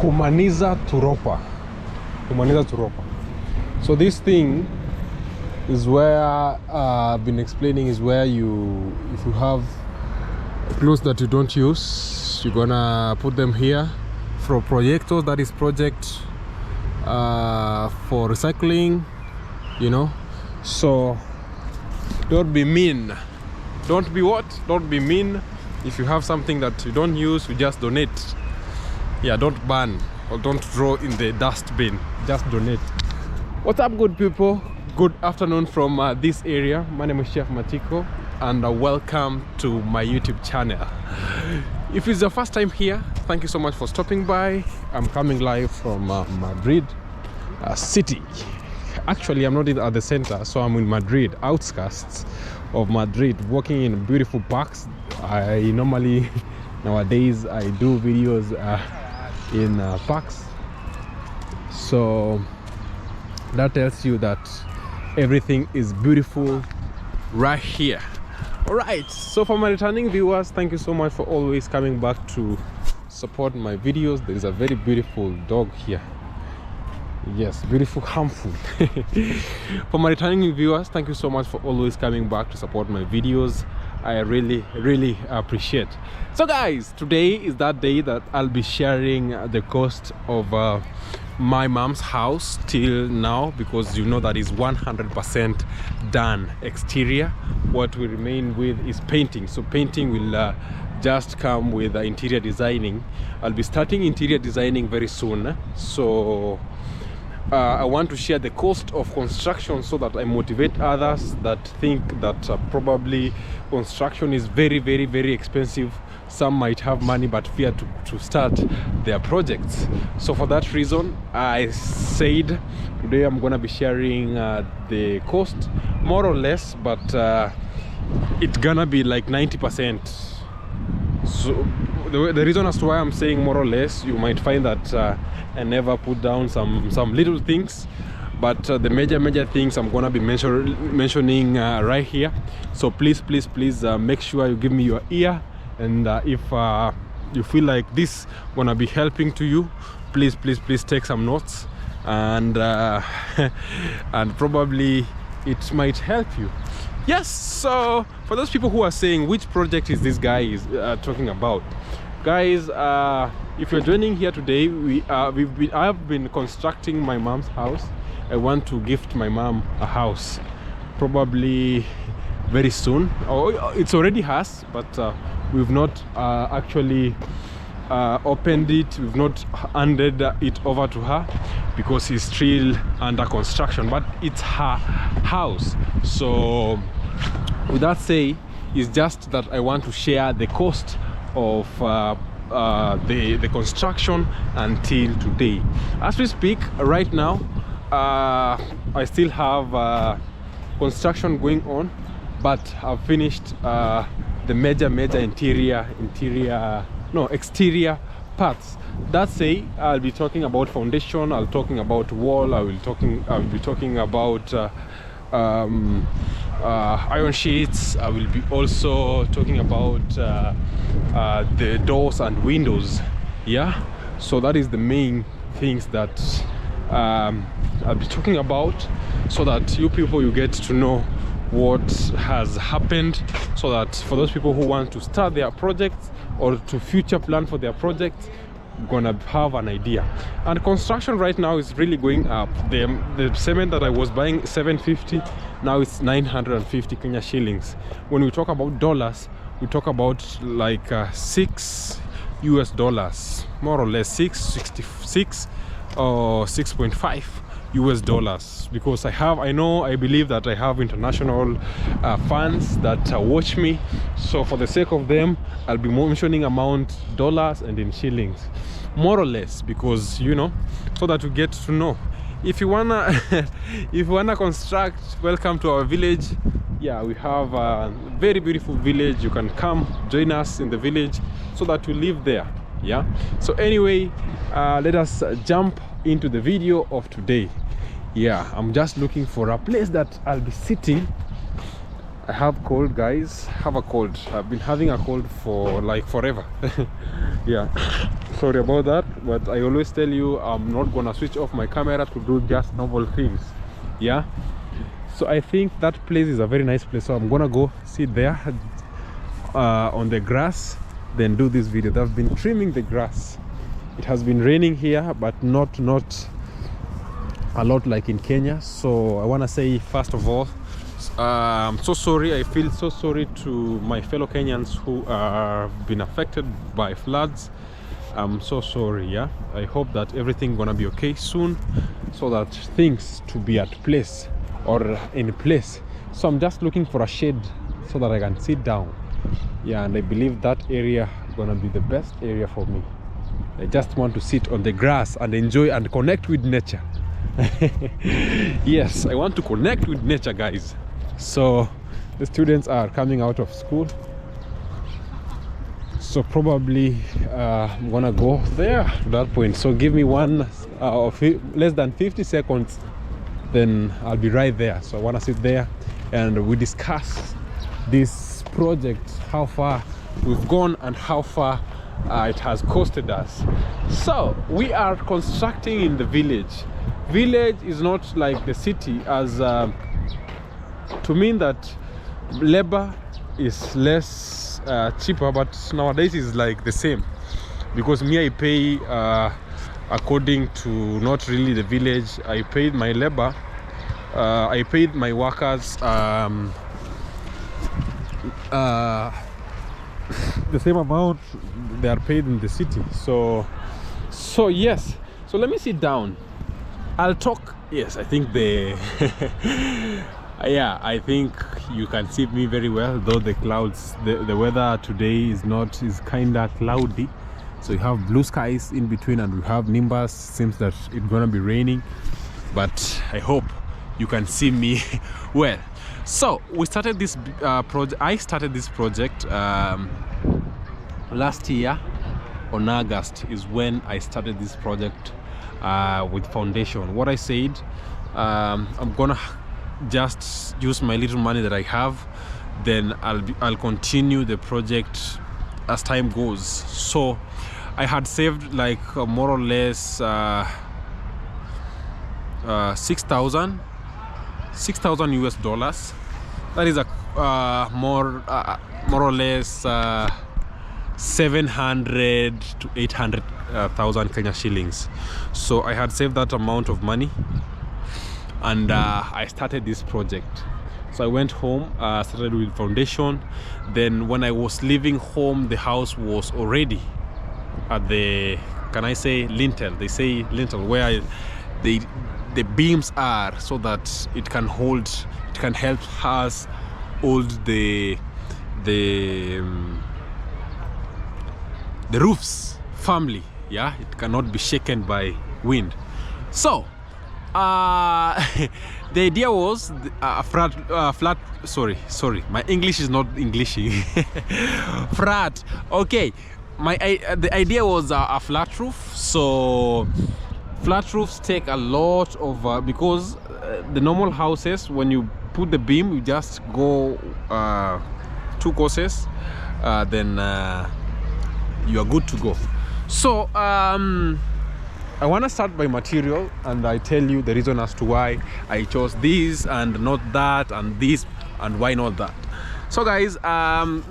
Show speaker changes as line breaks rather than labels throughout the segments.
Humaniza Turopa. So this thing is where I've been explaining, is where if you have clothes that you don't use, you're gonna put them here for projectors, that is project for recycling, you know. So don't be mean. Don't be what? Don't be mean. If you have something that you don't use, you just donate. Yeah, don't burn or don't throw in the dustbin, just donate. What's up, good people? Good afternoon from this area. My name is Chef Matiko and welcome to my YouTube channel. If it's your first time here, thank you so much for stopping by. I'm coming live from Madrid city. Actually, I'm not at the center, so I'm in Madrid, outskirts of Madrid, walking in beautiful parks. I normally nowadays I do videos in parks, so that tells you that everything is beautiful right here. All right, so for my returning viewers, thank you so much for always coming back to support my videos. There is a very beautiful dog here. Yes, beautiful, harmful. For my returning viewers, thank you so much for always coming back to support my videos. I really appreciate. So guys, today is that day that I'll be sharing the cost of my mom's house till now, because you know that is 100% done exterior. What we remain with is painting. So painting will just come with interior designing. I'll be starting interior designing very soon. So I want to share the cost of construction so that I motivate others that think that probably construction is very expensive. Some might have money but fear to start their projects. So for that reason, I said today I'm gonna be sharing the cost, more or less, but it's gonna be like 90%. So the reason as to why I'm saying more or less, you might find that I never put down some little things, but the major things I'm gonna be mentioning right here. So please make sure you give me your ear, and if you feel like this gonna be helping to you, please take some notes, and and probably it might help you. Yes, so for those people who are saying which project is this guy talking about, guys, if you're joining here today, I've been constructing my mom's house. I want to gift my mom a house probably very soon. It's already has, but we've not actually opened it. We've not handed it over to her because it's still under construction, but it's her house. So with that say, it's just that I want to share the cost of the construction until today. As we speak right now, I still have construction going on, but I've finished the major exterior parts. That say, I'll be talking about foundation, I'll talking about wall, I'll be talking about iron sheets. I will be also talking about the doors and windows. Yeah, so that is the main things that I'll be talking about, so that you people, you get to know what has happened, so that for those people who want to start their projects or to future plan for their projects, gonna have an idea. And construction right now is really going up. The cement that I was buying 750, now it's 950 Kenya shillings. When we talk about dollars, we talk about like $6 more or less, 666 or 6.5 US dollars, because I believe that I have international fans that watch me. So for the sake of them, I'll be mentioning amount dollars and in shillings, more or less, because you know, so that you get to know. If you wanna if you wanna construct, welcome to our village. Yeah, we have a very beautiful village. You can come join us in the village so that you live there. Yeah, so anyway, let us jump into the video of today. Yeah, I'm just looking for a place that I'll be sitting. I have cold, guys. Have a cold. I've been having a cold for like forever. Yeah, sorry about that, but I always tell you I'm not gonna switch off my camera to do just normal things. Yeah, so I think that place is a very nice place, so I'm gonna go sit there on the grass, then do this video. They've been trimming the grass. It has been raining here, but not a lot like in Kenya. So I want to say, first of all, I'm so sorry. I feel so sorry to my fellow Kenyans who have been affected by floods. I'm so sorry. Yeah, I hope that everything gonna be okay soon, so that things to be at place or in place. So I'm just looking for a shade so that I can sit down. Yeah, and I believe that area gonna be the best area for me. I just want to sit on the grass and enjoy and connect with nature. Yes, I want to connect with nature, guys. So the students are coming out of school, so probably I'm gonna go there to that point. So give me less than 50 seconds, then I'll be right there. So I want to sit there and we discuss this project, how far we've gone and how far it has costed us. So we are constructing in the village. Village is not like the city, as to mean that labor is less cheaper, but nowadays is like the same, because me, I pay according to not really the village. I paid my labor, I paid my workers the same amount they are paid in the city. So yes, so let me sit down, I'll talk. Yes, I think yeah, I think you can see me very well, though the clouds, the weather today is kind of cloudy. So you have blue skies in between and we have nimbus. Seems that it's gonna be raining, but I hope you can see me well. So we started this project. I started this project last year on August is when I started this project with foundation. What I said, I'm gonna just use my little money that I have, then I'll continue the project as time goes. So I had saved like more or less 6,000 US dollars. That is a more or less 700 to 800,000 Kenya shillings. So I had saved that amount of money, and I started this project. So I went home, started with foundation. Then when I was leaving home, the house was already at the, can I say lintel? They say lintel, where the beams are, so that it can help us hold the roofs firmly. Yeah, it cannot be shaken by wind. So the idea was flat. Sorry, my English is not Englishing. Flat. Okay, the idea was a flat roof. So flat roofs take a lot of because the normal houses, when you put the beam, you just go 2 courses, then you are good to go. So I want to start by material, and I tell you the reason as to why I chose this and not that, and this, and why not that. So guys,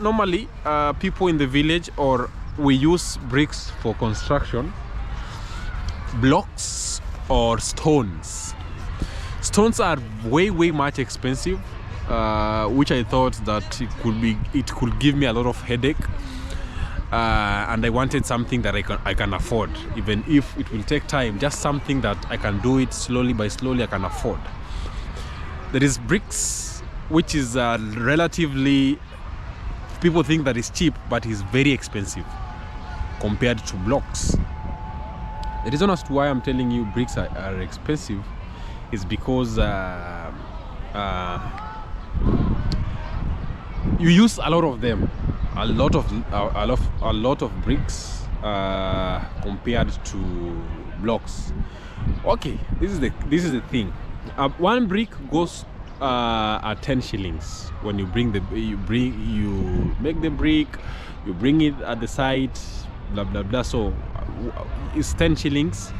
normally people in the village, or we use bricks for construction, blocks or stones. Stones are way much expensive, which I thought that it could give me a lot of headache, and I wanted something that I can afford, even if it will take time. Just something that I can do it slowly by slowly. I can afford. There is bricks, which is relatively, people think that it's cheap, but it's very expensive compared to blocks. The reason as to why I'm telling you bricks are expensive is because you use a lot of them, a lot of bricks compared to blocks. Okay, this is the thing. One brick goes at 10 shillings. When you make the brick, you bring it at the site, blah blah blah. So it's 10 shillings,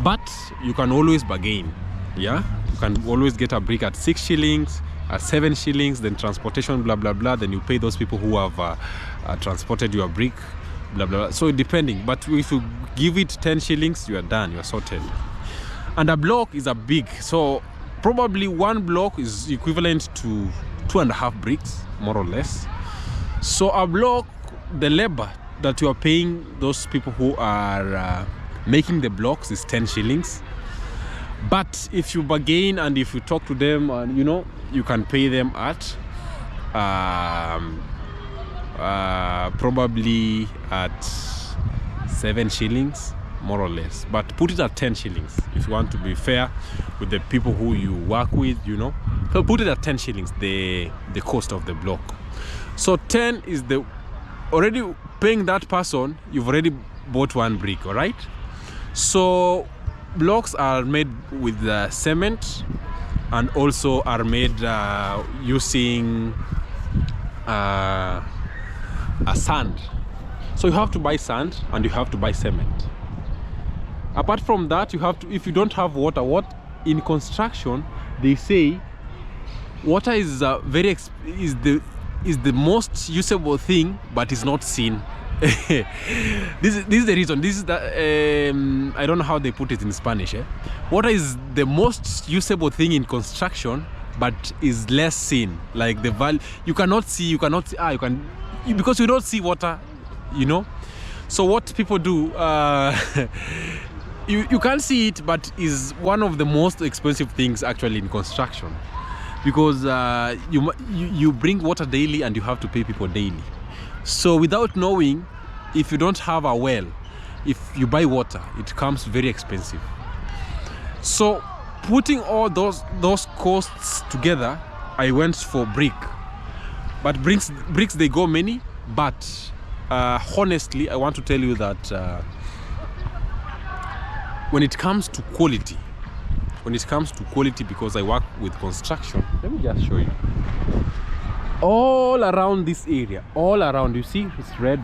but you can always bargain. Yeah, you can always get a brick at 6 shillings, at 7 shillings, then transportation, blah blah blah. Then you pay those people who have transported your brick, blah blah blah. So depending, but if you give it 10 shillings, you are done, you are sorted. And a block is a big, so probably one block is equivalent to 2.5 bricks, more or less. So a block, the labor that you are paying those people who are making the blocks is 10 shillings. But if you bargain and if you talk to them, and you can pay them at probably at 7 shillings, more or less. But put it at 10 shillings if you want to be fair with the people who you work with, So put it at 10 shillings, the cost of the block. So 10 is already paying that person, you've already bought one brick, all right? So blocks are made with cement, and also are made using a sand. So you have to buy sand and you have to buy cement. Apart from that, you have to, if you don't have water, in construction they say water is the most usable thing, but is not seen. This is the reason. This is the I don't know how they put it in Spanish. Water is the most usable thing in construction, but is less seen. Like the value, you cannot see. Because you don't see water. So what people do, you can't see it, but is one of the most expensive things actually in construction, because you bring water daily and you have to pay people daily. So without knowing, if you don't have a well, if you buy water, it comes very expensive. So putting all those costs together, I went for brick. But bricks they go many, but honestly, I want to tell you that when it comes to quality, because I work with construction, let me just show you. All around this area, all around, you see it's red.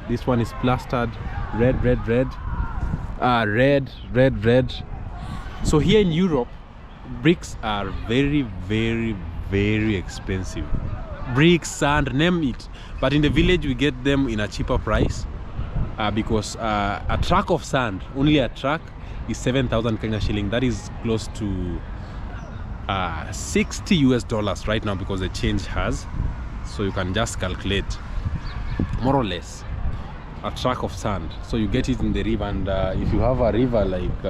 This one is plastered, red. So here in Europe, bricks are very, very, very expensive. Bricks, sand, name it. But in the village we get them in a cheaper price, because a truck of sand, only a truck, is 7,000 Kenya shilling. That is close to $60 right now, because the change has. So you can just calculate more or less a truck of sand. So you get it in the river, and if you have a river like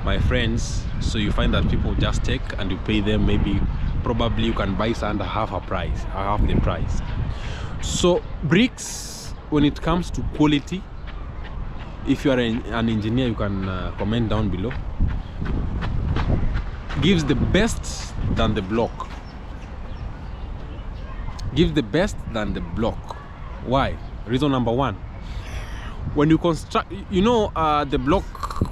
my friends, so you find that people just take and you pay them, probably you can buy sand half the price. So bricks, when it comes to quality, if you are an engineer, you can comment down below, gives the best than the block. Why? Reason number one, when you construct, the block,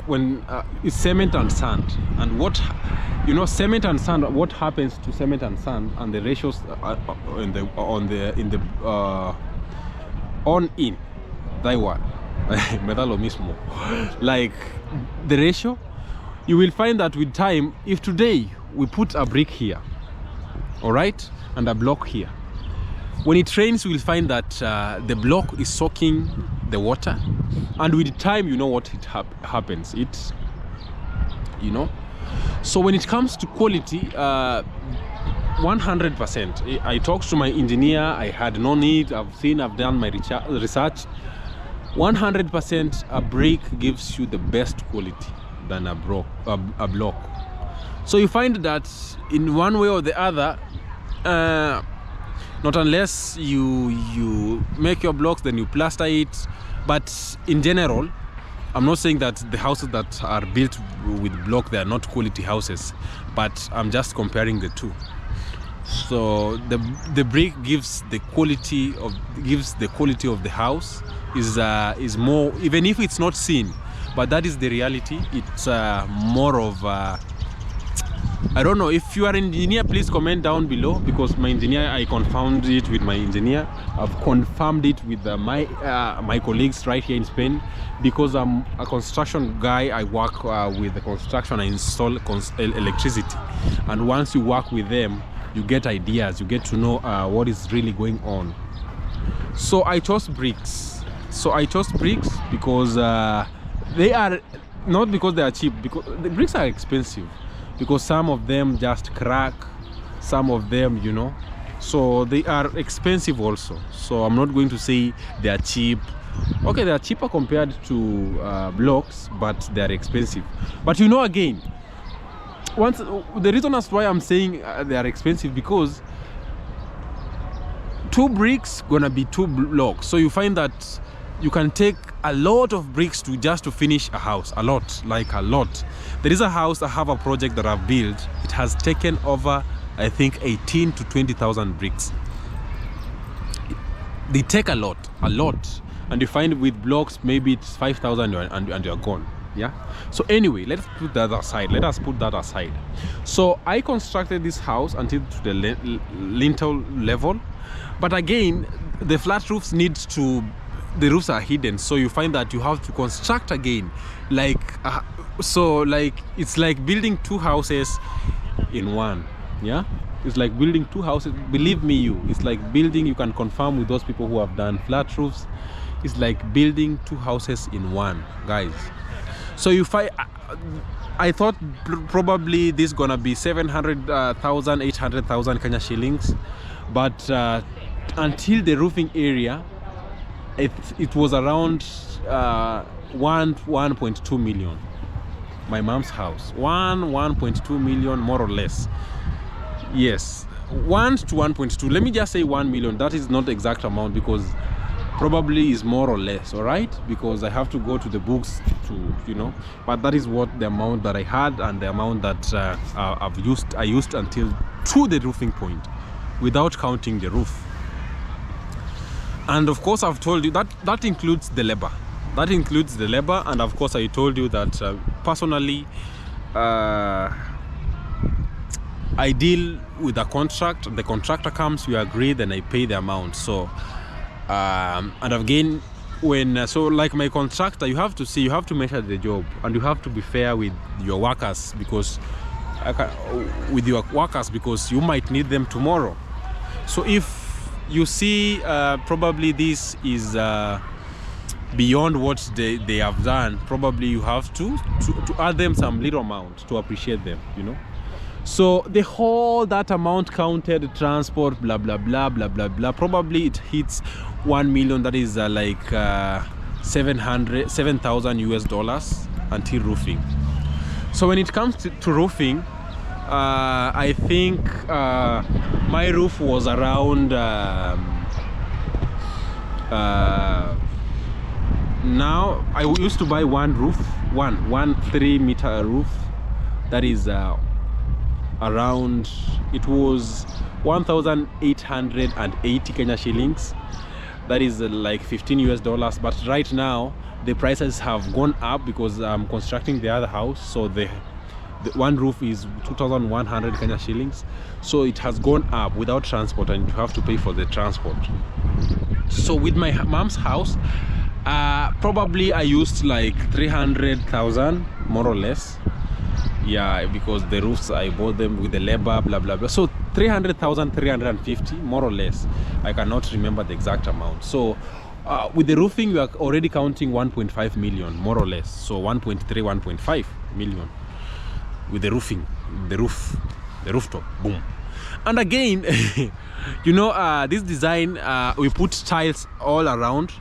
when it's cement and sand, and cement and sand, what happens to cement and sand, and the ratios in that one me da lo mismo. Like the ratio, you will find that with time, if today we put a brick here, all right, and a block here, when it rains, you will find that the block is soaking the water, and with time, what happens, so when it comes to quality, 100%. I talked to my engineer. I had no need. I've done my research. 100% a brick gives you the best quality than a block. So you find that in one way or the other, not unless you make your blocks, then you plaster it. But in general, I'm not saying that the houses that are built with block, they are not quality houses, but I'm just comparing the two. So the brick gives the quality of the house is more, even if it's not seen, but that is the reality. It's more of I don't know. If you are an engineer, please comment down below, because my engineer, I confirmed it with my engineer. I've confirmed it with my colleagues right here in Spain, because I'm a construction guy. I work with the construction. I install electricity, and once you work with them, you get ideas. You get to know what is really going on. So I chose bricks. Because they are not because they are cheap. Because the bricks are expensive. Because some of them just crack, some of them, you know, so they are expensive also. So I'm not going to say they are cheap. Okay, they are cheaper compared to blocks, but they are expensive. But you know, again, the reason as why I'm saying they are expensive, because 2 bricks gonna be 2 blocks. So you find that you can take a lot of bricks to finish a house. A lot. There is a house, I have a project that I've built. It has taken over, I think, 18 to 20,000 bricks. They take a lot. And you find with blocks, maybe it's 5,000 and you're gone. Yeah. So anyway, let us put that aside. So I constructed this house until to the lintel level. But again, the flat roofs the roofs are hidden, so you find that you have to construct again, it's like building 2 houses in one. Yeah, it's like building 2 houses. Believe me, it's like building, you can confirm with those people who have done flat roofs, it's like building 2 houses in one, guys. So you find, I thought probably this is gonna be 700,000 800,000 Kenya shillings, but until the roofing area, it was around 1.2 million. My mom's house, 1.2 million, more or less. Yes, 1 to 1.2. Let me just say 1 million. That is not the exact amount, because probably is more or less. All right, because I have to go to the books to, you know. But that is what the amount that I had, and the amount that I used until to the roofing point, without counting the roof. And of course, I've told you that includes the labor. And of course, I told you that personally, I deal with a contract. The contractor comes, we agree, then I pay the amount. So, and again, like my contractor, you have to measure the job, and you have to be fair with your workers, because you might need them tomorrow. So if you see, probably this is beyond what they have done, probably you have to add them some little amount to appreciate them, you know. So the whole that amount counted, transport, blah blah blah blah blah blah, probably it hits 1 million. That is like $7,000 US until roofing. So when it comes to roofing, I think my roof was around now I used to buy one 3-meter roof. That is around, it was 1,880 Kenya shillings. That is like $15 US. But right now the prices have gone up, because I'm constructing the other house, so the one roof is 2,100 Kenya shillings. So it has gone up without transport, and you have to pay for the transport. So with my mom's house, probably I used like 300,000, more or less. Yeah, because the roofs, I bought them with the labor, blah blah blah. So 300,000, 350, more or less. I cannot remember the exact amount. So with the roofing, we are already counting 1.5 million, more or less. So 1.3, 1.5 million with the roofing, the rooftop, boom. And again, you know, this design, we put tiles all around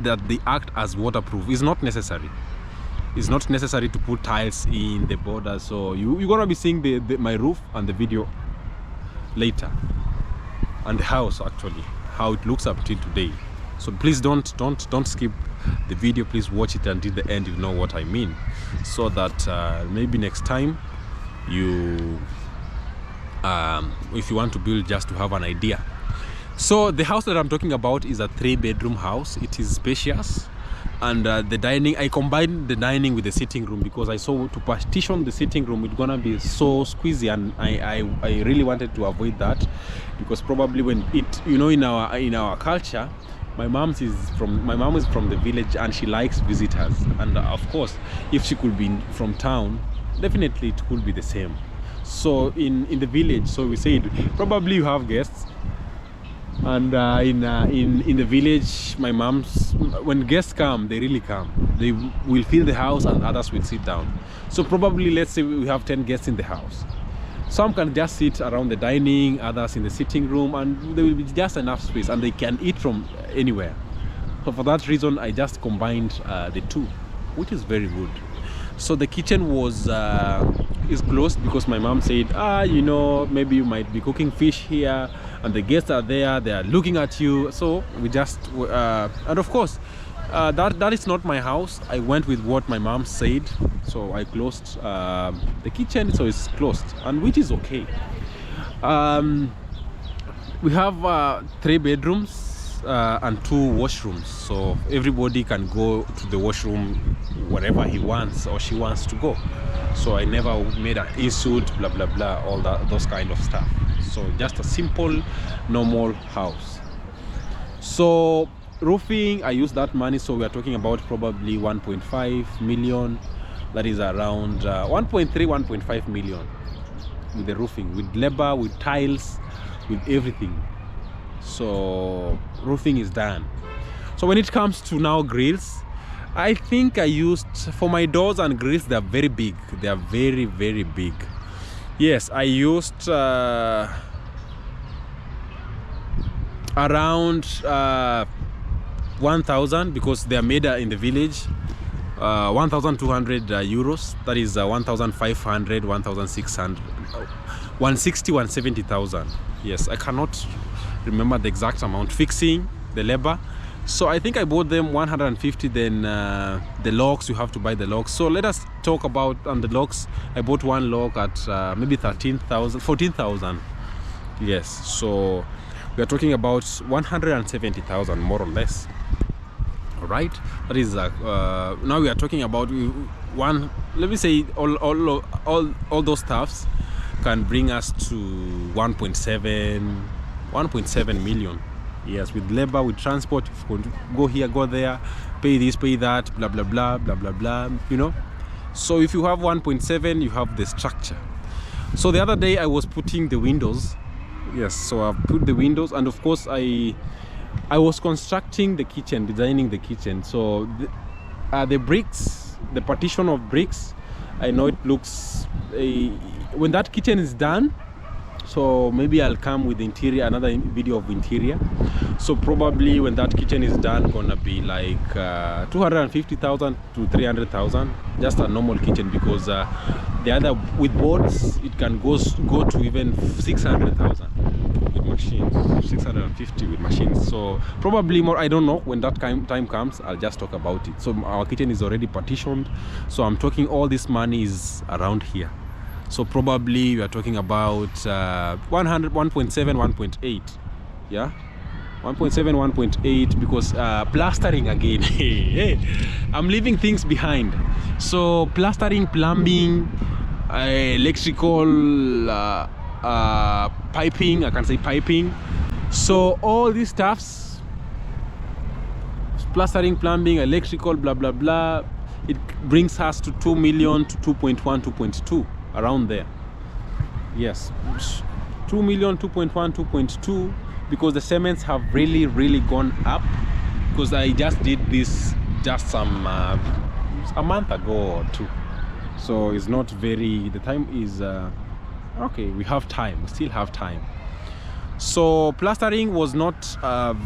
that they act as waterproof. It's not necessary. It's not necessary to put tiles in the border. So you're gonna be seeing my roof and the video later, and the house actually, how it looks up till today. So please don't skip the video. Please watch it until the end. You know what I mean, so that maybe next time you if you want to build, just to have an idea. So the house that I'm talking about is a 3-bedroom house. It is spacious, and the dining, I combined the dining with the sitting room because I saw to partition the sitting room it's gonna be so squeezy, and I really wanted to avoid that, because probably when it, you know, in our culture, my mom is from the village and she likes visitors, and of course if she could be from town, definitely it could be the same. So in the village, so we said probably you have guests, and in the village, my mom's, when guests come, they really come, they will fill the house and others will sit down. So probably let's say we have 10 guests in the house, some can just sit around the dining, others in the sitting room, and there will be just enough space and they can eat from anywhere. So for that reason I just combined the two, which is very good. So the kitchen was is closed because my mom said, you know, maybe you might be cooking fish here and the guests are there, they are looking at you. So we just and of course that is not my house. I went with what my mom said, so I closed the kitchen, so it's closed, and which is okay. We have 3 bedrooms and 2 washrooms, so everybody can go to the washroom wherever he wants or she wants to go. So I never made an insult, blah blah blah, all those kind of stuff. So just a simple normal house. So roofing, I used that money, so we are talking about probably 1.5 million. That is around 1.3 1.5 million with the roofing, with labor, with tiles, with everything. So roofing is done. So when it comes to now grills, I think I used, for my doors and grills, they're very big, they are very very big. Yes, I used around 1,000, because they are made in the village, 1,200 euros, that is 1,500 1,600 160 170,000. Yes, I cannot remember the exact amount, fixing the labor. So I think I bought them 150. Then the locks, you have to buy the locks. So let us talk about on the locks. I bought one lock at maybe 13,000 14,000. Yes, so we are talking about 170,000 more or less. All right, that is now we are talking about one, let me say all those stuffs can bring us to 1.7 million. Yes, with labor, with transport, if you go here, go there, pay this, pay that, blah blah blah blah blah blah, you know. So if you have 1.7, you have the structure. So the other day I was putting the windows. Yes, so I've put the windows, and of course I was constructing the kitchen, designing the kitchen. So the bricks, the partition of bricks, I know it looks when that kitchen is done, so maybe I'll come with the interior, another video of interior. So probably when that kitchen is done, gonna be like 250,000 to 300,000, just a normal kitchen, because the other with boards it can go to even 600,000 with machines, 650 with machines. So probably more, I don't know. When that time comes, I'll just talk about it. So our kitchen is already partitioned, so I'm talking all this money is around here. So probably we are talking about 100, 1.7, 1.8, yeah, 1.7, 1.8, because plastering again. I'm leaving things behind. So plastering, plumbing, electrical, piping, I can say piping. So all these stuffs, plastering, plumbing, electrical, blah blah blah, it brings us to 2 million to 2.1, 2.2, around there. Yes, 2 million, 2.1, 2.2, because the cements have really gone up, because I just did this just some a month ago or 2, so it's not very, the time is okay, we have time, we still have time. So plastering was not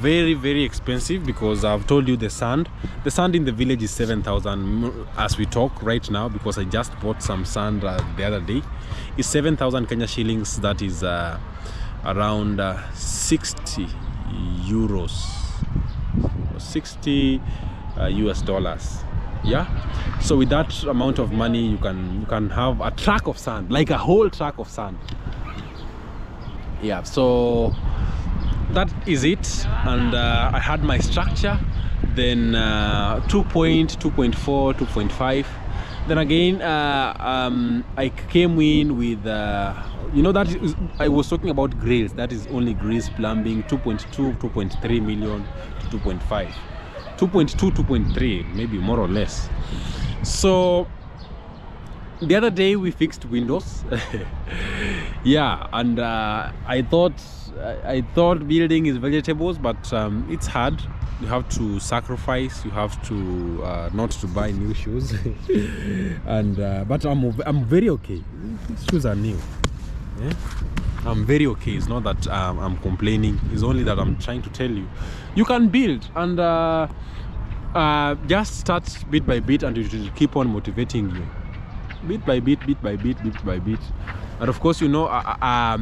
very expensive, because I've told you the sand in the village is 7,000 as we talk right now, because I just bought some sand the other day. It's 7,000 Kenya shillings. That is around 60 euros, 60 US dollars. Yeah, so with that amount of money you can have a truck of sand, like a whole truck of sand. Yeah, so that is it. And I had my structure, then 2.4, 2.5. Then again I came in with you know, that is, I was talking about grills. That is only grills, plumbing, 2.2, 2.3 million to 2.5, 2.2, 2.3, maybe more or less. So the other day we fixed windows. Yeah, and I thought building is vegetables, but it's hard. You have to sacrifice. You have to not to buy new shoes. And but I'm very okay. These shoes are new. Yeah? I'm very okay. It's not that I'm complaining. It's only that I'm trying to tell you, you can build, and just start bit by bit, and it will keep on motivating you. Bit by bit, bit by bit, bit by bit. And of course, you know, a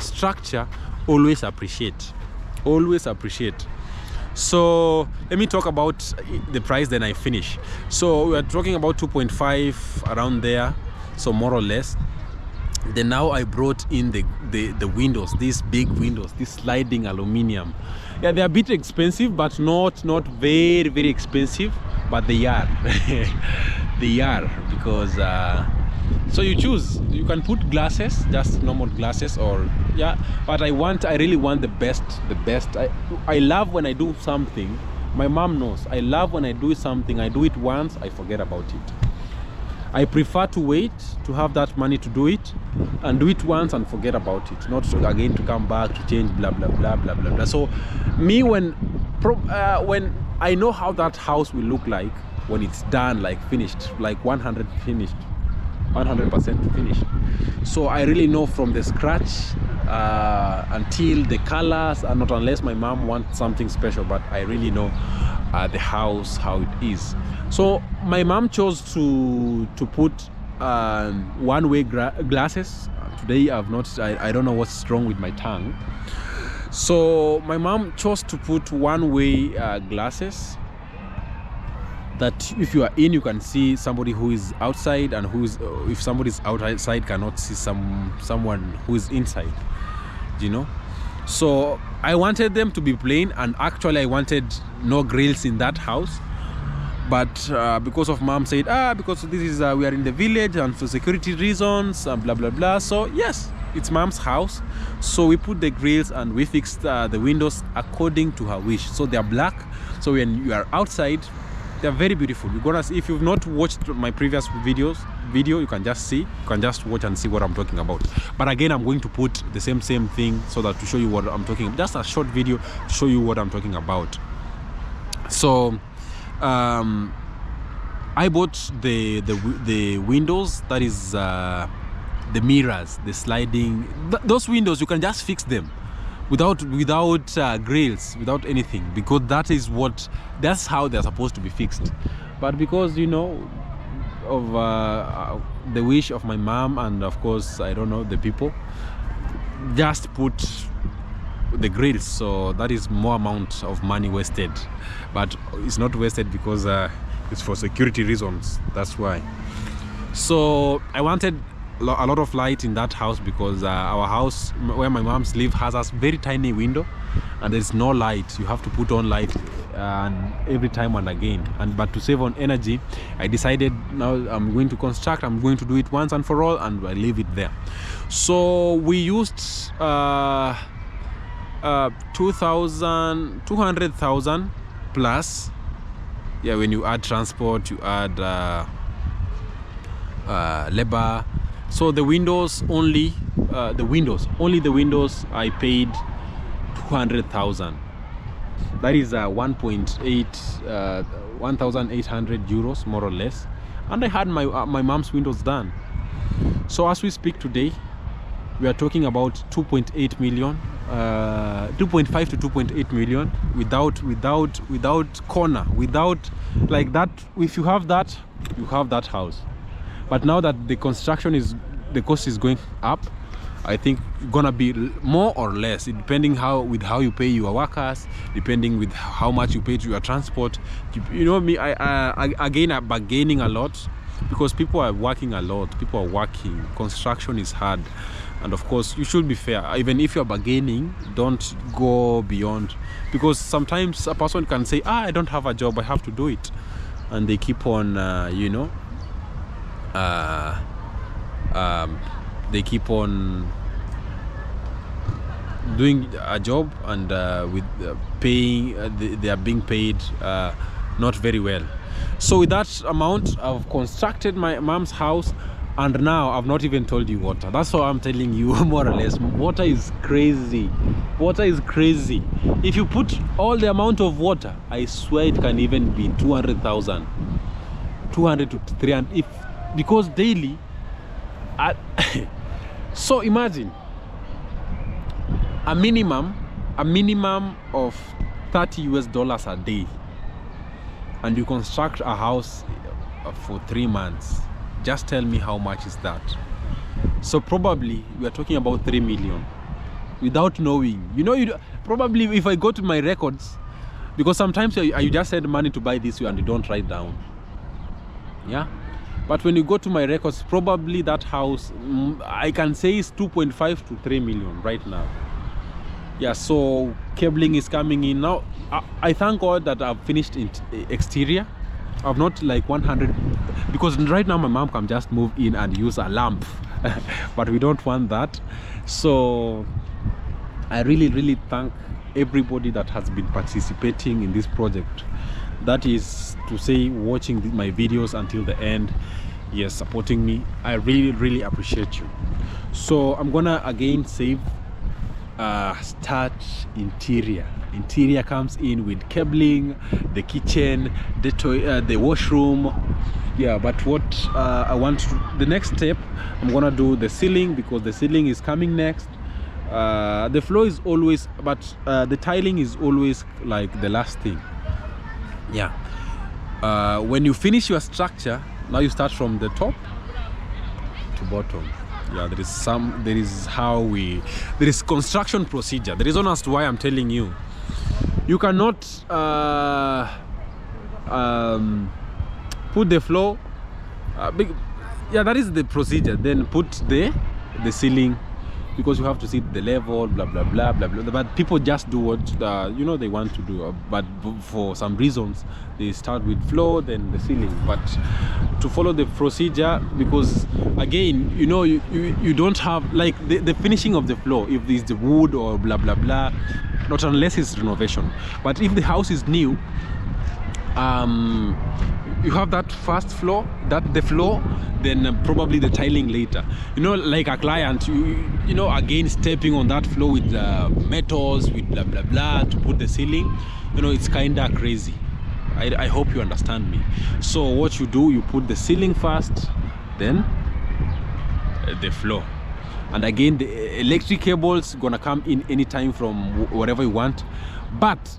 structure always appreciate. So let me talk about the price, then I finish. So we are talking about 2.5 around there, so more or less. Then now I brought in the windows, these big windows, this sliding aluminium. Yeah, they're a bit expensive, but not very expensive, but they are. They are, because so you choose. You can put glasses, just normal glasses, or yeah, but I really want the best. I love when I do something. My mom knows I love when I do something, I do it once, I forget about it. I prefer to wait to have that money to do it, and do it once and forget about it, not again to come back to change, blah blah blah blah blah blah. So me, when I know how that house will look like when it's done, like finished, like 100% finished. So I really know from the scratch until the colors, and not unless my mom wants something special, but I really know the house, how it is. So my mom chose to put one-way glasses. Today I don't know what's wrong with my tongue. So my mom chose to put one-way glasses, that if you are in, you can see somebody who is outside, and if somebody is outside, cannot see someone who is inside, you know. So I wanted them to be plain, and actually I wanted no grills in that house. But because of mom said, because this is we are in the village, and for security reasons, and blah blah blah. So yes, it's mom's house, so we put the grills and we fixed the windows according to her wish. So they are black, so when you are outside, they're very beautiful. You're gonna see, if you've not watched my previous video, you can just see, you can just watch and see what I'm talking about. But again, I'm going to put the same thing, so that to show you what I'm talking about, just a short video to show you what I'm talking about. So I bought the windows, that is the mirrors, the sliding, those windows, you can just fix them without grills, without anything, because that's how they're supposed to be fixed. But because, you know, of the wish of my mom, and of course, I don't know, the people just put the grills, so that is more amount of money wasted. But it's not wasted because it's for security reasons, that's why. So I wanted a lot of light in that house, because our house where my mom's live has a very tiny window, and there's no light. You have to put on light every time and again. But to save on energy, I decided now I'm going to construct, I'm going to do it once and for all, and I leave it there. So we used 200,000 plus. Yeah, when you add transport, you add labor. So the windows only, the windows I paid 200,000. That is 1,800 euros more or less. And I had my mom's windows done. So as we speak today, we are talking about 2.8 million 2.5 to 2.8 million without corner, without like that. If you have that, you have that house. But now that the construction is, the cost is going up, I think gonna be more or less, depending how you pay your workers, depending with how much you pay to your transport. You know me, I again I'm bargaining a lot, because people are working a lot. People are working. Construction is hard, and of course you should be fair. Even if you're bargaining, don't go beyond, because sometimes a person can say, I don't have a job, I have to do it, and they keep on they keep on doing a job, and with paying, they are being paid not very well. So with that amount, I've constructed my mom's house, and now I've not even told you water. That's what I'm telling you, more or less. Water is crazy. Water is crazy. If you put all the amount of water, I swear it can even be 200,000, 200 to 300, because daily. So imagine a minimum of $30 a day, and you construct a house for 3 months. Just tell me how much is that. So probably we are talking about 3 million without knowing. Probably if I go to my records, because sometimes you just send money to buy this and you don't write down. Yeah. But when you go to my records, probably that house, I can say is 2.5 to 3 million right now. Yeah, so cabling is coming in now. I thank God that I've finished exterior. I've not like 100, because right now my mom can just move in and use a lamp, but we don't want that. So I really thank everybody that has been participating in this project. That is to say, watching my videos until the end, yes, supporting me. I really appreciate you. So I'm gonna again save start interior. Interior comes in with cabling, the kitchen, the washroom. Yeah, but what I want to, the next step, I'm gonna do the ceiling, because the ceiling is coming next. The floor is always, but the tiling is always like the last thing. Yeah. When you finish your structure, now you start from the top to bottom. Yeah, there is construction procedure. The reason as to why I'm telling you, you cannot put the floor yeah, that is the procedure, then put the ceiling, because you have to see the level, blah blah blah blah blah. But people just do what they want to do, but for some reasons they start with floor, then the ceiling. But to follow the procedure, because again, you don't have like the finishing of the floor, if it's the wood or blah blah blah, not unless it's renovation. But if the house is new, you have that first floor, the floor, then probably the tiling later. Like a client, again stepping on that floor with metals, with blah blah blah to put the ceiling. It's kinda crazy. I hope you understand me. So what you do, you put the ceiling first, then the floor, and again the electric cables gonna come in anytime from wherever you want. But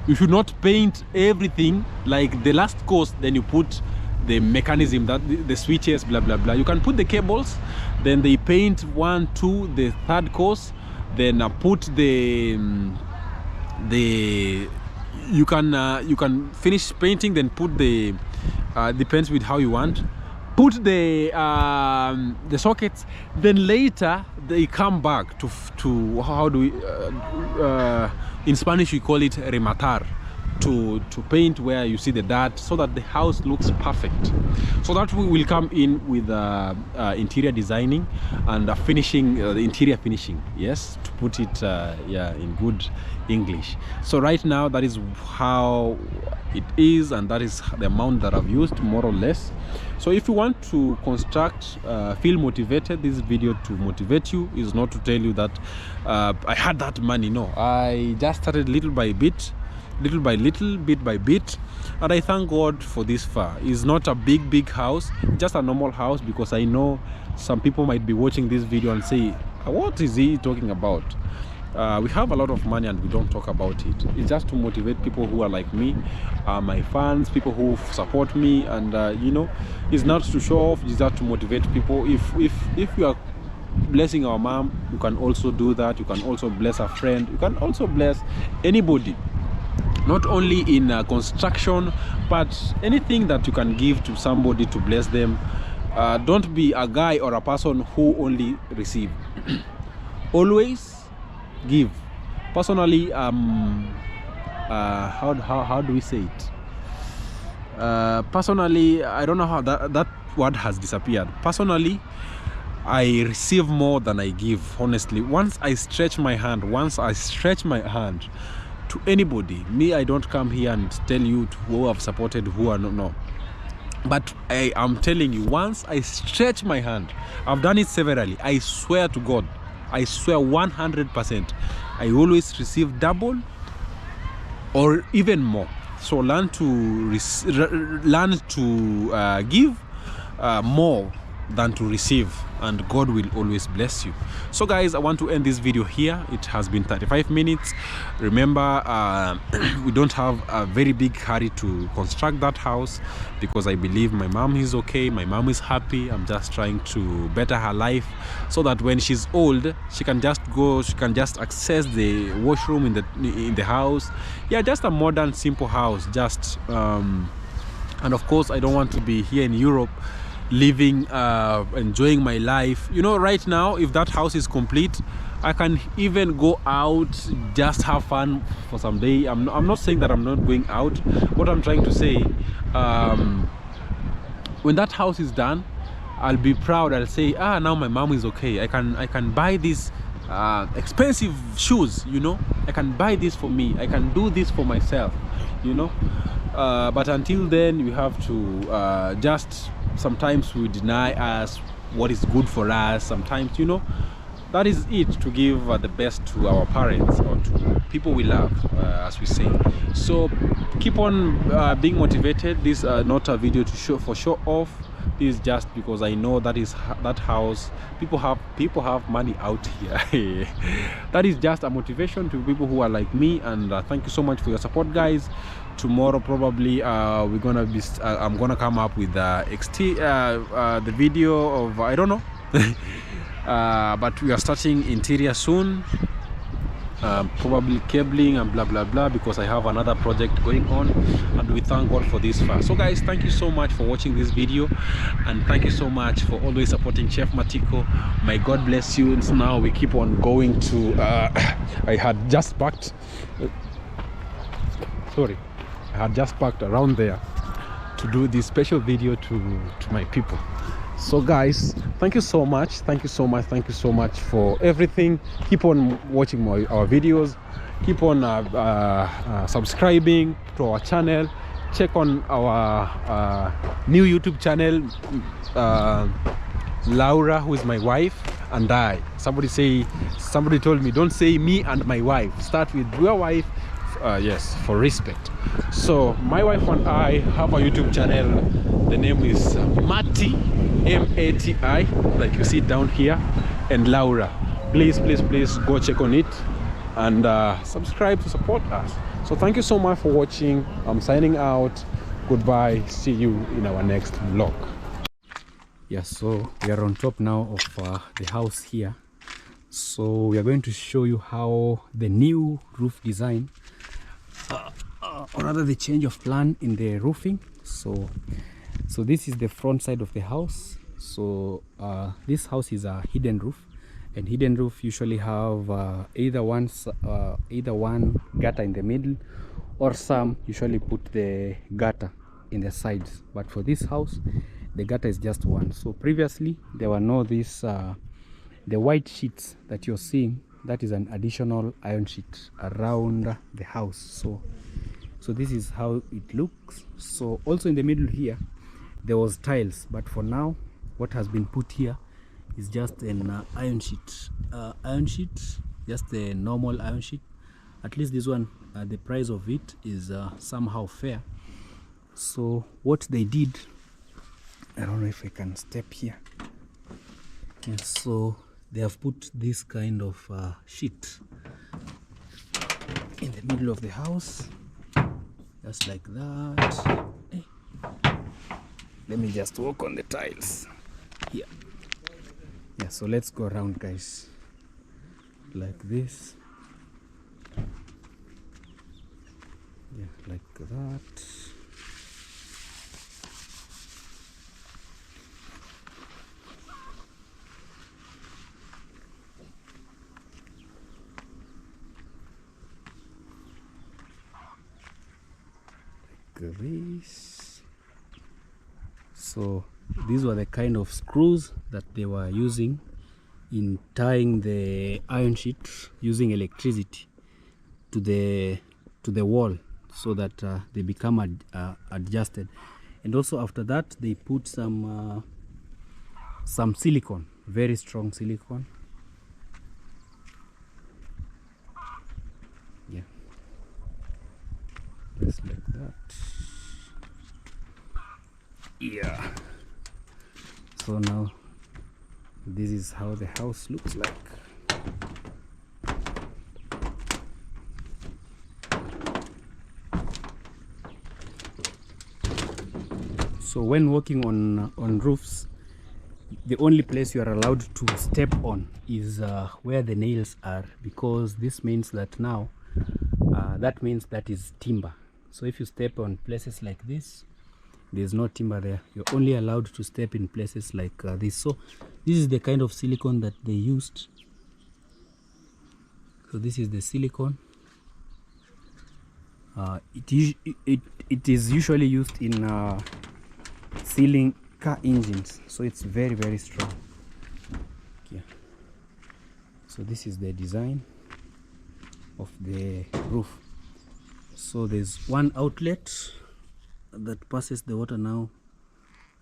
you should not paint everything like the last course, then you put the mechanism, that the switches, blah blah blah. You can put the cables, then they paint 1, 2, the third course, then put you can finish painting, then put the depends with how you want, put the sockets, then later they come back to how do we in Spanish we call it rematar, to paint where you see the dirt, so that the house looks perfect. So that we will come in with interior designing and finishing, the interior finishing, yes, to put it in good English. So right now that is how it is, and that is the amount that I've used, more or less. So if you want to construct, feel motivated, this video to motivate you, is not to tell you that I had that money. No, I just started little by bit, bit by bit, and I thank God for this far. It's not a big house, just a normal house, because I know some people might be watching this video and say, What is he talking about? We have a lot of money and we don't talk about it. It's just to motivate people who are like me, my fans, people who support me, and you know, it's not to show off, it's just to motivate people. If you are blessing our mom, you can also do that. You can also bless a friend, you can also bless anybody, not only in construction, but anything that you can give to somebody to bless them. Don't be a guy or a person who only receive. Always give. Personally, how do we say it? Personally, I don't know how that word has disappeared. Personally, I receive more than I give. Honestly, once I stretch my hand to anybody, me, I don't come here and tell you who have supported, who are not. No. But I am telling you, once I stretch my hand, I've done it severally. I swear to God, I swear 100%, I always receive double or even more. So learn to give more than to receive, and God will always bless you. So guys, I want to end this video here. It has been 35 minutes. Remember, we don't have a very big hurry to construct that house, because I believe my mom is okay, my mom is happy. I'm just trying to better her life so that when she's old, she can just access the washroom in the house. Yeah, just a modern, simple house. Just and of course, I don't want to be here in Europe living, enjoying my life. You know, right now, if that house is complete, I can even go out, just have fun for some day. I'm not saying that I'm not going out. What I'm trying to say, when that house is done, I'll be proud. I'll say, now my mom is okay. I can buy these expensive shoes, you know. I can buy this for me. I can do this for myself, you know. But until then, we have to just, sometimes we deny us what is good for us. Sometimes, you know, that is it, to give the best to our parents or to people we love, as we say. So keep on being motivated. This is not a video to show off. This is just because I know that house, people have money out here. That is just a motivation to people who are like me. And thank you so much for your support, guys. Tomorrow probably I'm gonna come up with the video of, I don't know. But we are starting interior soon, probably cabling and blah blah blah, because I have another project going on, and we thank God for this far. So guys, thank you so much for watching this video, and thank you so much for always supporting Chef Matiko. May God bless you. And so now we keep on going to I had just parked around there to do this special video to my people. So guys, thank you so much for everything. Keep on watching our videos, keep on subscribing to our channel. Check on our new YouTube channel, Laura, who is my wife, and I. Somebody told me, don't say me and my wife, start with your wife. Yes, for respect. So my wife and I have a YouTube channel. The name is Mati, M-A-T-I, like you see down here, and Laura. Please go check on it and subscribe to support us. So thank you so much for watching. I'm signing out. Goodbye. See you in our next vlog.
Yeah, so we are on top now of the house here. So we are going to show you how the new roof design, or rather the change of plan in the roofing. So this is the front side of the house. So this house is a hidden roof, and hidden roof usually have either one gutter in the middle, or some usually put the gutter in the sides. But for this house, the gutter is just one. So previously there were no the white sheets that you're seeing. That is an additional iron sheet around the house. So this is how it looks. So also in the middle here there was tiles, but for now what has been put here is just an iron sheet, just the normal iron sheet. At least this one, the price of it is somehow fair. So what they did, I don't know if I can step here. Yeah, so they have put this kind of sheet in the middle of the house, just like that. Let me just walk on the tiles here. Yeah, so let's go around, guys, like this. Yeah, like that. Like this. So these were the kind of screws that they were using in tying the iron sheet using electricity to the wall, so that they become adjusted. And also after that they put some silicone, very strong silicone. Yeah, just like that. Yeah, so now this is how the house looks like. So when working on roofs, the only place you are allowed to step on is where the nails are, because this means that now that means that is timber. So if you step on places like this, there's no timber there. You're only allowed to step in places like this. So this is the kind of silicone that they used. So this is the silicone. It is usually used in sealing car engines, so it's very, very strong. Yeah. So this is the design of the roof. So there's one outlet that passes the water now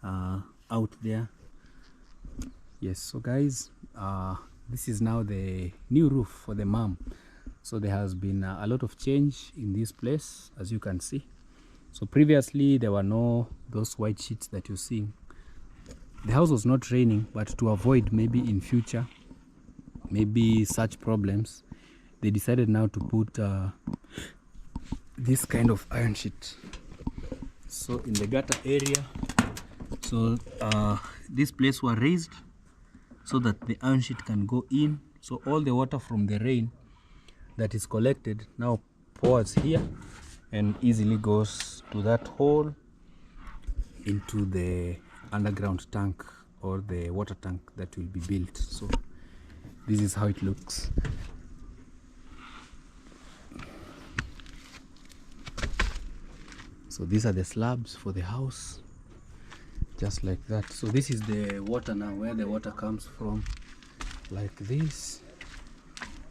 out there. Yes, so guys, this is now the new roof for the mom. So there has been a lot of change in this place, as you can see. So previously there were no those white sheets that you're seeing. The house was not raining, but to avoid maybe in future maybe such problems, they decided now to put this kind of iron sheet. So in the gutter area, so this place were raised so that the iron sheet can go in. So all the water from the rain that is collected now pours here and easily goes to that hole into the underground tank, or the water tank that will be built. So this is how it looks. So these are the slabs for the house, just like that. So this is the water now, where the water comes from, like this,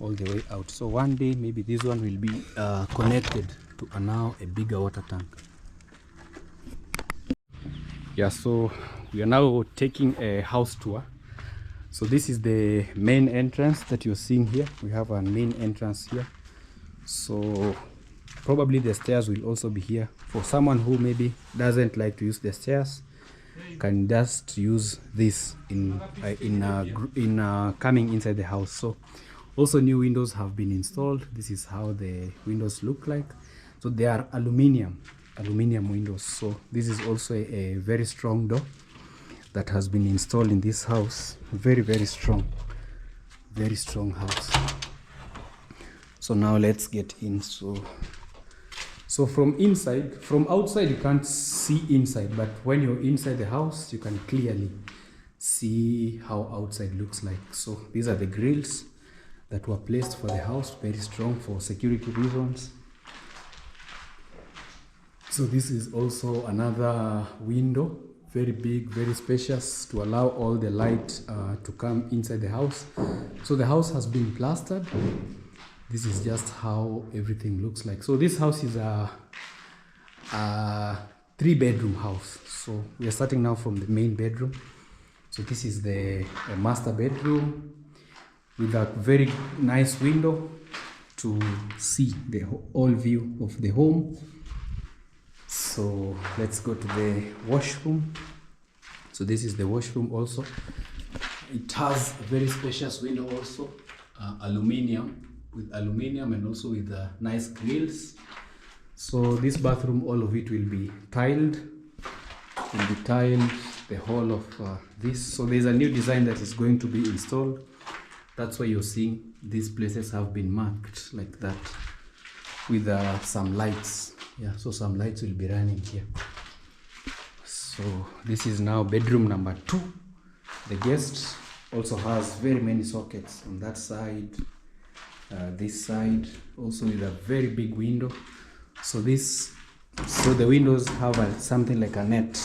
all the way out. So one day maybe this one will be connected to now a bigger water tank. Yeah, so we are now taking a house tour. So this is the main entrance that you're seeing here. We have a main entrance here. So probably the stairs will also be here. For someone who maybe doesn't like to use the stairs, can just use this in coming inside the house. So also new windows have been installed. This is how the windows look like. So they are aluminium windows. So this is also a very strong door that has been installed in this house. Very, very strong house. So now let's get in. So from outside you can't see inside, but when you're inside the house you can clearly see how outside looks like. So these are the grills that were placed for the house, very strong for security reasons. So this is also another window, very big, very spacious, to allow all the light to come inside the house. So the house has been plastered. This is just how everything looks like. So this house is a 3-bedroom house. So we are starting now from the main bedroom. So this is the master bedroom with a very nice window to see the whole view of the home. So let's go to the washroom. So this is the washroom also. it has a very spacious window also, with aluminium and also with nice grills. So this bathroom, all of it will be tiled. The whole of this. So there's a new design that is going to be installed. That's why you're seeing these places have been marked like that with some lights. Yeah, so some lights will be running here. So this is now bedroom number 2. The guest also has very many sockets on that side, this side also with a very big window. So the windows have something like a net.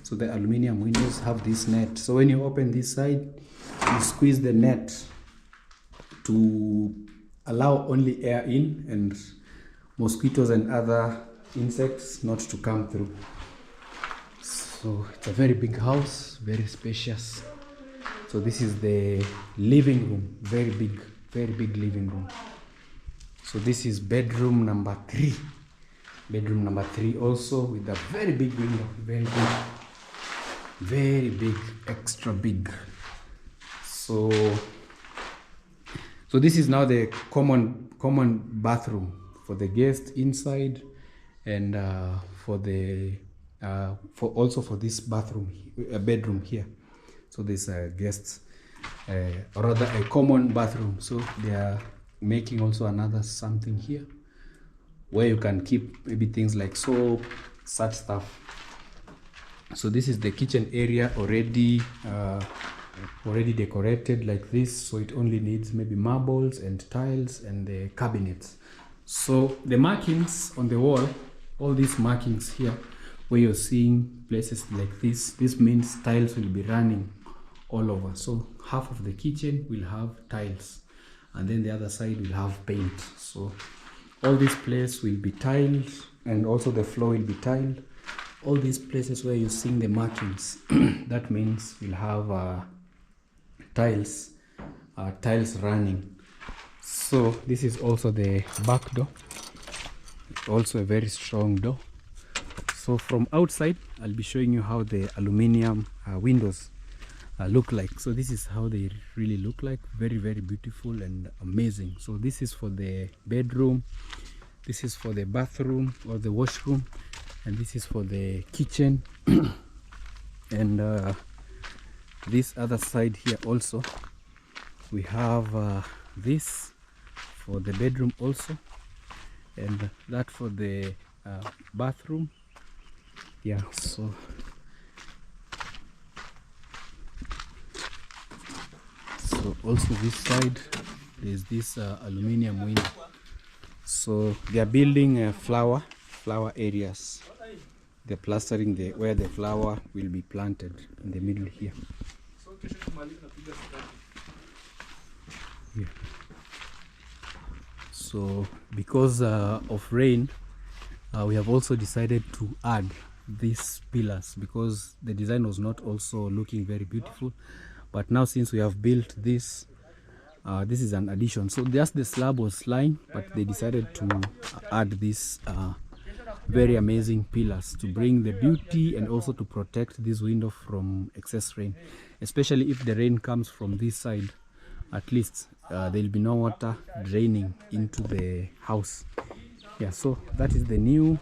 So the aluminium windows have this net. So when you open this side, you squeeze the net to allow only air in and mosquitoes and other insects not to come through. So it's a very big house, very spacious. So this is the living room, very big living room. So this is bedroom number 3. Bedroom number 3 also with a very big window, very big, extra big. So this is now the common bathroom for the guest inside, and for this bedroom here. So this guests, or rather a common bathroom. So they are making also another something here where you can keep maybe things like soap, such stuff. So this is the kitchen area already decorated like this. So it only needs maybe marbles and tiles and the cabinets. So the markings on the wall, all these markings here, where you're seeing places like this means tiles will be running all over. So half of the kitchen will have tiles, and then the other side will have paint. So all this place will be tiled, and also the floor will be tiled. All these places where you're seeing the markings, that means we'll have tiles running. So this is also the back door, also a very strong door. So from outside, I'll be showing you how the aluminium windows look like. So this is how they really look like, very beautiful and amazing. So this is for the bedroom, this is for the bathroom or the washroom, and this is for the kitchen. And this other side here also we have this for the bedroom also, and that for the bathroom. Yeah, so also this side is this aluminium window. So they are building flower areas. They're plastering where the flower will be planted in the middle here. Yeah. So because of rain, we have also decided to add these pillars, because the design was not also looking very beautiful. But now, since we have built this, this is an addition. So just the slab was lying, but they decided to add these very amazing pillars to bring the beauty and also to protect this window from excess rain, especially if the rain comes from this side. At least there will be no water draining into the house. Yeah, so that is the new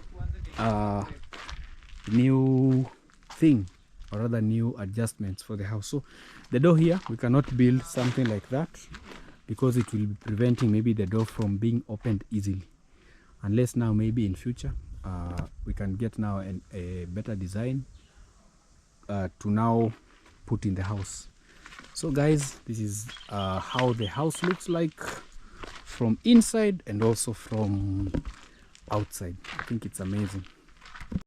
thing, or rather new adjustments for the house. So the door here, we cannot build something like that because it will be preventing maybe the door from being opened easily, unless now maybe in future we can get now a better design to now put in the house. So guys, this is how the house looks like from inside and also from outside. I think it's amazing.